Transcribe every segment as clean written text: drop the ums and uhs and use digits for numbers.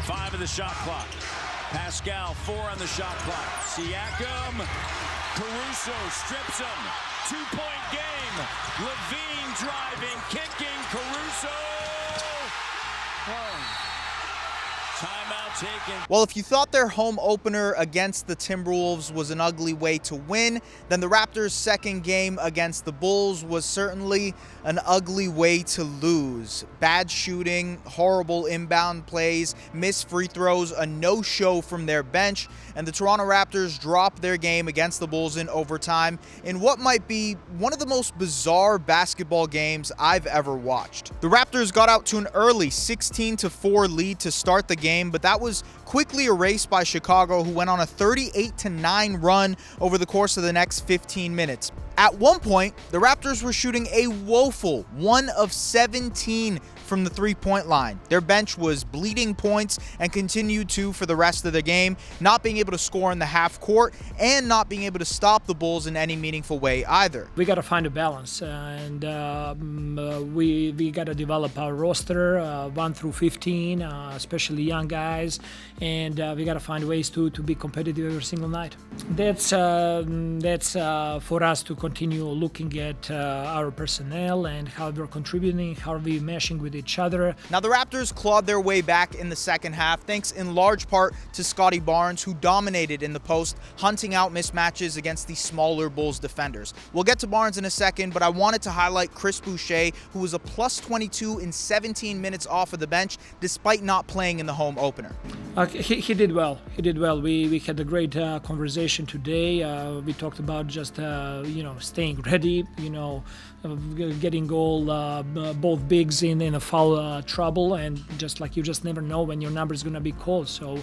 5 of the shot clock. Pascal 4 on the shot clock. Siakam, Caruso strips him. 2-point game. Levine driving, kicking, Caruso. Timeout taken. Well, if you thought their home opener against the Timberwolves was an ugly way to win, then the Raptors' second game against the Bulls was certainly an ugly way to lose. Bad shooting, horrible inbound plays, missed free throws, a no-show from their bench, and the Toronto Raptors dropped their game against the Bulls in overtime in what might be one of the most bizarre basketball games I've ever watched. The Raptors got out to an early 16-4 lead to start the game, but that was quickly erased by Chicago, who went on a 38-9 run over the course of the next 15 minutes. At one point, the Raptors were shooting a woeful 1 of 17 from the three-point line. Their bench was bleeding points and continued to for the rest of the game, not being able to score in the half court and not being able to stop the Bulls in any meaningful way either. We got to find a balance, and we got to develop our roster 1 through 15, especially young guys, and we got to find ways to be competitive every single night. That's for us to continue looking at our personnel and how we're contributing, how we're meshing with each other. Now, the Raptors clawed their way back in the second half, thanks in large part to Scottie Barnes, who dominated in the post, hunting out mismatches against the smaller Bulls defenders. We'll get to Barnes in a second, but I wanted to highlight Chris Boucher, who was a plus 22 in 17 minutes off of the bench, despite not playing in the home opener. He did well. He did well. We had a great conversation today. We talked about just staying ready, getting both bigs in a foul trouble, and you just never know when your number is going to be called. So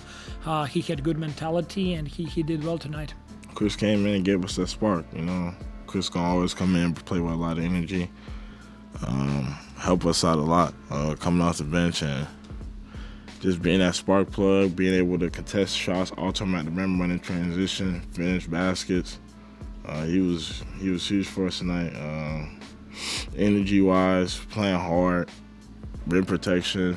he had good mentality, and he did well tonight. Chris came in and gave us that spark. Chris can always come in and play with a lot of energy, help us out a lot, coming off the bench and just being that spark plug, being able to contest shots, ultimate the rim, running transition, finish baskets. He was huge for us tonight. Energy-wise, playing hard, rim protection.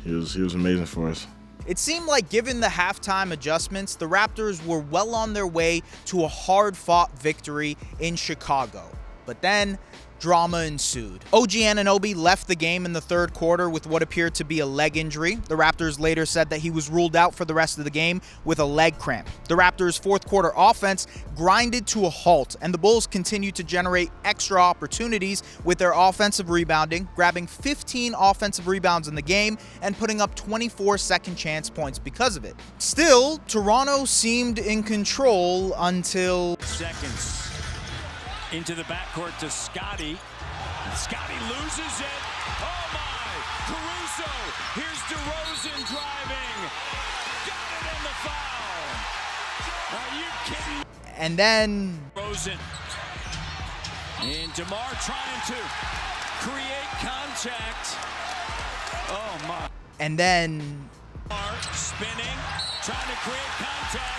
He was amazing for us. It seemed like, given the halftime adjustments, the Raptors were well on their way to a hard-fought victory in Chicago. But then, drama ensued. OG Anunoby left the game in the third quarter with what appeared to be a leg injury. The Raptors later said that he was ruled out for the rest of the game with a leg cramp. The Raptors' fourth quarter offense grinded to a halt, and the Bulls continued to generate extra opportunities with their offensive rebounding, grabbing 15 offensive rebounds in the game and putting up 24 second chance points because of it. Still, Toronto seemed in control until seconds. Into the backcourt to Scottie. Scottie loses it. Oh my! Caruso. Here's DeRozan driving. Got it in the foul. Are you kidding? And then DeRozan. And DeMar trying to create contact. Oh my. And then DeMar spinning, trying to create contact.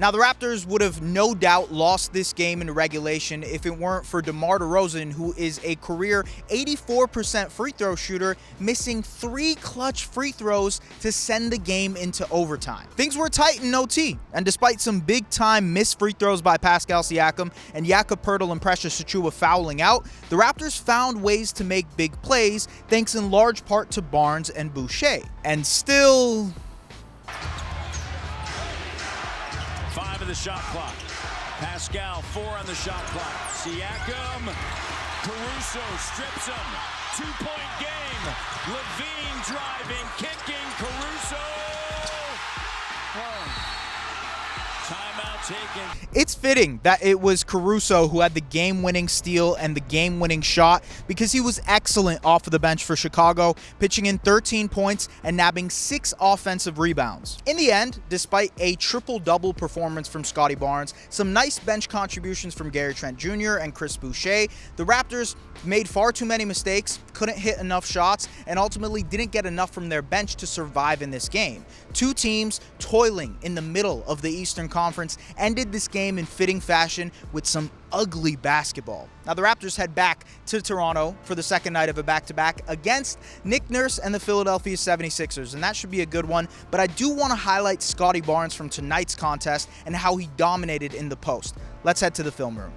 Now, the Raptors would have no doubt lost this game in regulation if it weren't for DeMar DeRozan, who is a career 84% free throw shooter, missing 3 clutch free throws to send the game into overtime. Things were tight in OT, and despite some big-time missed free throws by Pascal Siakam and Jakob Poeltl and Precious Achiuwa fouling out, the Raptors found ways to make big plays, thanks in large part to Barnes and Boucher. And still, 5 of the shot clock. Pascal 4 on the shot clock. Siakam, Caruso strips him. 2-point game. Levine driving, kicking, Caruso. Timeout taken. it's fitting that it was Caruso who had the game-winning steal and the game-winning shot, because he was excellent off of the bench for Chicago, pitching in 13 points and nabbing 6 offensive rebounds. In the end, despite a triple-double performance from Scottie Barnes, some nice bench contributions from Gary Trent Jr. and Chris Boucher, the Raptors made far too many mistakes, couldn't hit enough shots, and ultimately didn't get enough from their bench to survive in this game. Two teams toiling in the middle of the Eastern Conference ended this game in fitting fashion with some ugly basketball. Now the Raptors head back to Toronto for the second night of a back-to-back against Nick Nurse and the Philadelphia 76ers, and that should be a good one, but I do want to highlight Scottie Barnes from tonight's contest and how he dominated in the post. Let's head to the film room.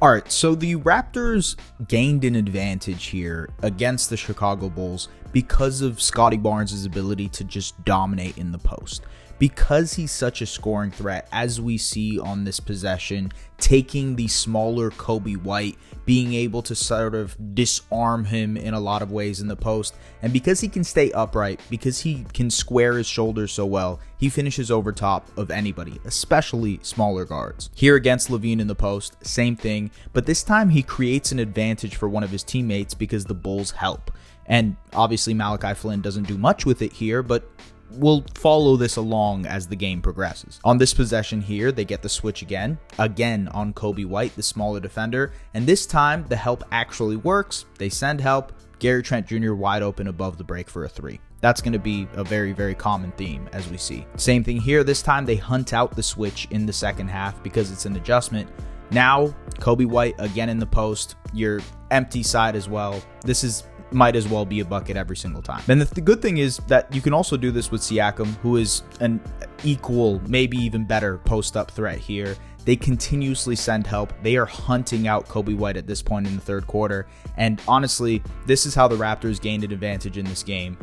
All right, so the Raptors gained an advantage here against the Chicago Bulls because of Scottie Barnes' ability to just dominate in the post. Because he's such a scoring threat, as we see on this possession, taking the smaller Kobe White, being able to sort of disarm him in a lot of ways in the post, and because he can stay upright, because he can square his shoulders so well, he finishes over top of anybody, especially smaller guards. Here against LaVine in the post, same thing, but this time he creates an advantage for one of his teammates because the Bulls help. And obviously Malachi Flynn doesn't do much with it here, but we'll follow this along as the game progresses. On this possession here, they get the switch again on Kobe White, the smaller defender, and this time the help actually works. They send help, Gary Trent Jr. wide open above the break for a three. That's going to be a very, very common theme as we see. Same thing here, this time they hunt out the switch in the second half because it's an adjustment. Now, Kobe White again in the post, your empty side as well. This might as well be a bucket every single time. And the good thing is that you can also do this with Siakam, who is an equal, maybe even better post-up threat here. They continuously send help. They are hunting out Kobe White at this point in the third quarter. And honestly, this is how the Raptors gained an advantage in this game.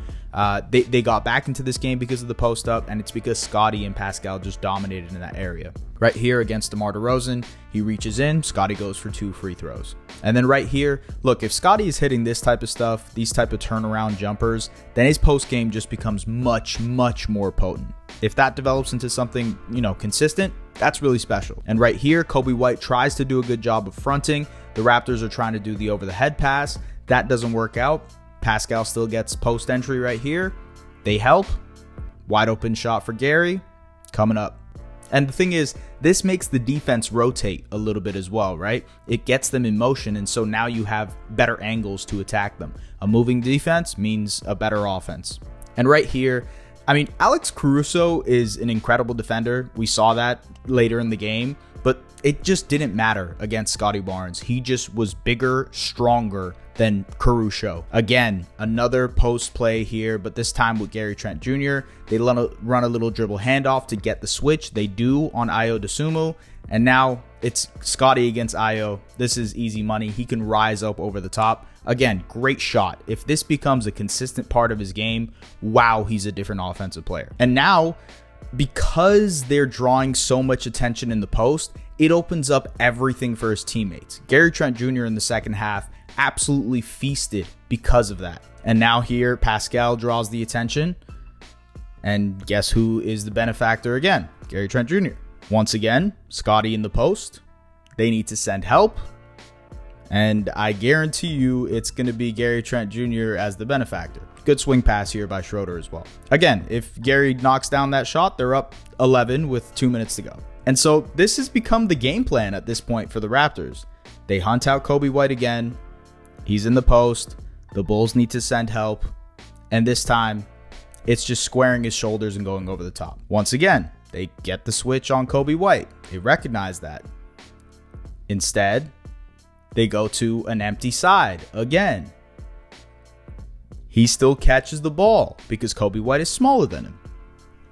They got back into this game because of the post-up, and it's because Scottie and Pascal just dominated in that area. Right here against DeMar DeRozan, he reaches in, Scottie goes for 2 free throws. And then right here, look, if Scottie is hitting this type of stuff, these type of turnaround jumpers, then his post-game just becomes much, much more potent. If that develops into something, consistent, that's really special. And right here, Kobe White tries to do a good job of fronting. The Raptors are trying to do the over-the-head pass. That doesn't work out. Pascal still gets post entry right here. They help. Wide open shot for Gary. Coming up. And the thing is, this makes the defense rotate a little bit as well, right? It gets them in motion, and so now you have better angles to attack them. A moving defense means a better offense. And right here, Alex Caruso is an incredible defender. We saw that later in the game, but it just didn't matter against Scottie Barnes. He just was bigger, stronger than Caruso. Again, another post play here, but this time with Gary Trent Jr. They run a little dribble handoff to get the switch. They do on Ayo Dosunmu, and now it's Scottie against Ayo. This is easy money. He can rise up over the top. Again, great shot. If this becomes a consistent part of his game, wow, he's a different offensive player. And now, because they're drawing so much attention in the post, it opens up everything for his teammates. Gary Trent Jr. in the second half absolutely feasted because of that. And now here, Pascal draws the attention. And guess who is the benefactor again? Gary Trent Jr. Once again, Scottie in the post. They need to send help. And I guarantee you it's going to be Gary Trent Jr. as the benefactor. Good swing pass here by Schroeder as well. Again, if Gary knocks down that shot, they're up 11 with 2 minutes to go. And so this has become the game plan at this point for the Raptors. They hunt out Kobe White again. He's in the post. The Bulls need to send help. And this time, it's just squaring his shoulders and going over the top. Once again, they get the switch on Kobe White. They recognize that. Instead, they go to an empty side again. He still catches the ball because Kobe White is smaller than him.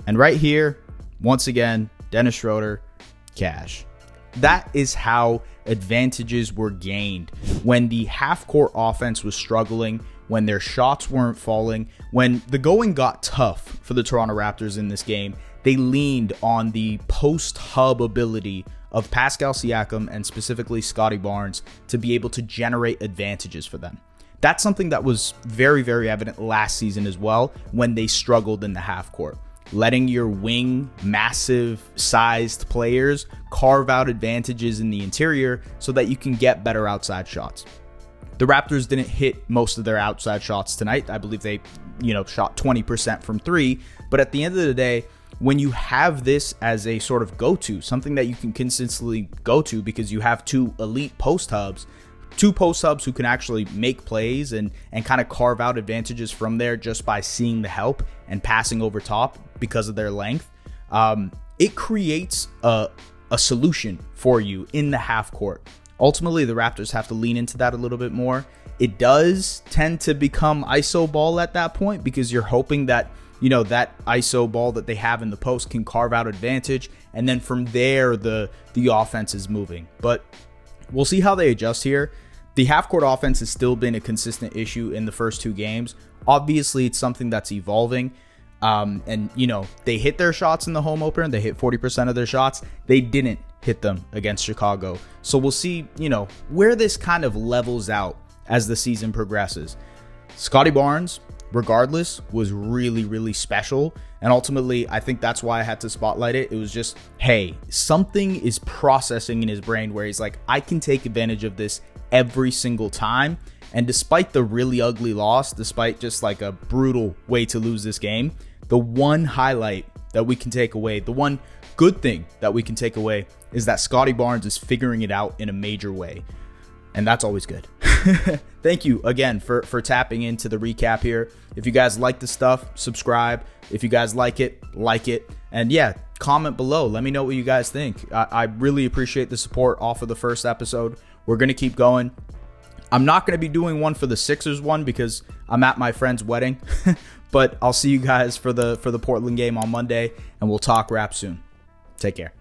And right here, once again, Dennis Schroeder, cash. That is how advantages were gained when the half-court offense was struggling, when their shots weren't falling, when the going got tough for the Toronto Raptors in this game. They leaned on the post-hub ability of Pascal Siakam and specifically Scottie Barnes to be able to generate advantages for them. That's something that was very, very evident last season as well when they struggled in the half-court. Letting your wing, massive-sized players carve out advantages in the interior so that you can get better outside shots. The Raptors didn't hit most of their outside shots tonight. I believe they, shot 20% from 3. But at the end of the day, when you have this as a sort of go-to, something that you can consistently go to because you have 2 elite post hubs, two post subs who can actually make plays and kind of carve out advantages from there just by seeing the help and passing over top because of their length, it creates a solution for you in the half court. Ultimately, the Raptors have to lean into that a little bit more. It does tend to become ISO ball at that point because you're hoping that, that ISO ball that they have in the post can carve out advantage. And then from there, the offense is moving. But we'll see how they adjust here. The half-court offense has still been a consistent issue in the first two games. Obviously, it's something that's evolving. And they hit their shots in the home opener. They hit 40% of their shots. They didn't hit them against Chicago. So we'll see, where this kind of levels out as the season progresses. Scottie Barnes, regardless, was really, really special. And ultimately, I think that's why I had to spotlight it. It was just, hey, something is processing in his brain where he's like, I can take advantage of this every single time. And despite the really ugly loss, despite just like a brutal way to lose this game, the one highlight that we can take away, the one good thing that we can take away is that Scottie Barnes is figuring it out in a major way. And that's always good. Thank you again for tapping into the recap here. If you guys like the stuff, subscribe. If you guys like it, like it. And yeah, comment below. Let me know what you guys think. I really appreciate the support off of the first episode. We're going to keep going. I'm not going to be doing one for the Sixers one because I'm at my friend's wedding. But I'll see you guys for the Portland game on Monday, and we'll talk Raps soon. Take care.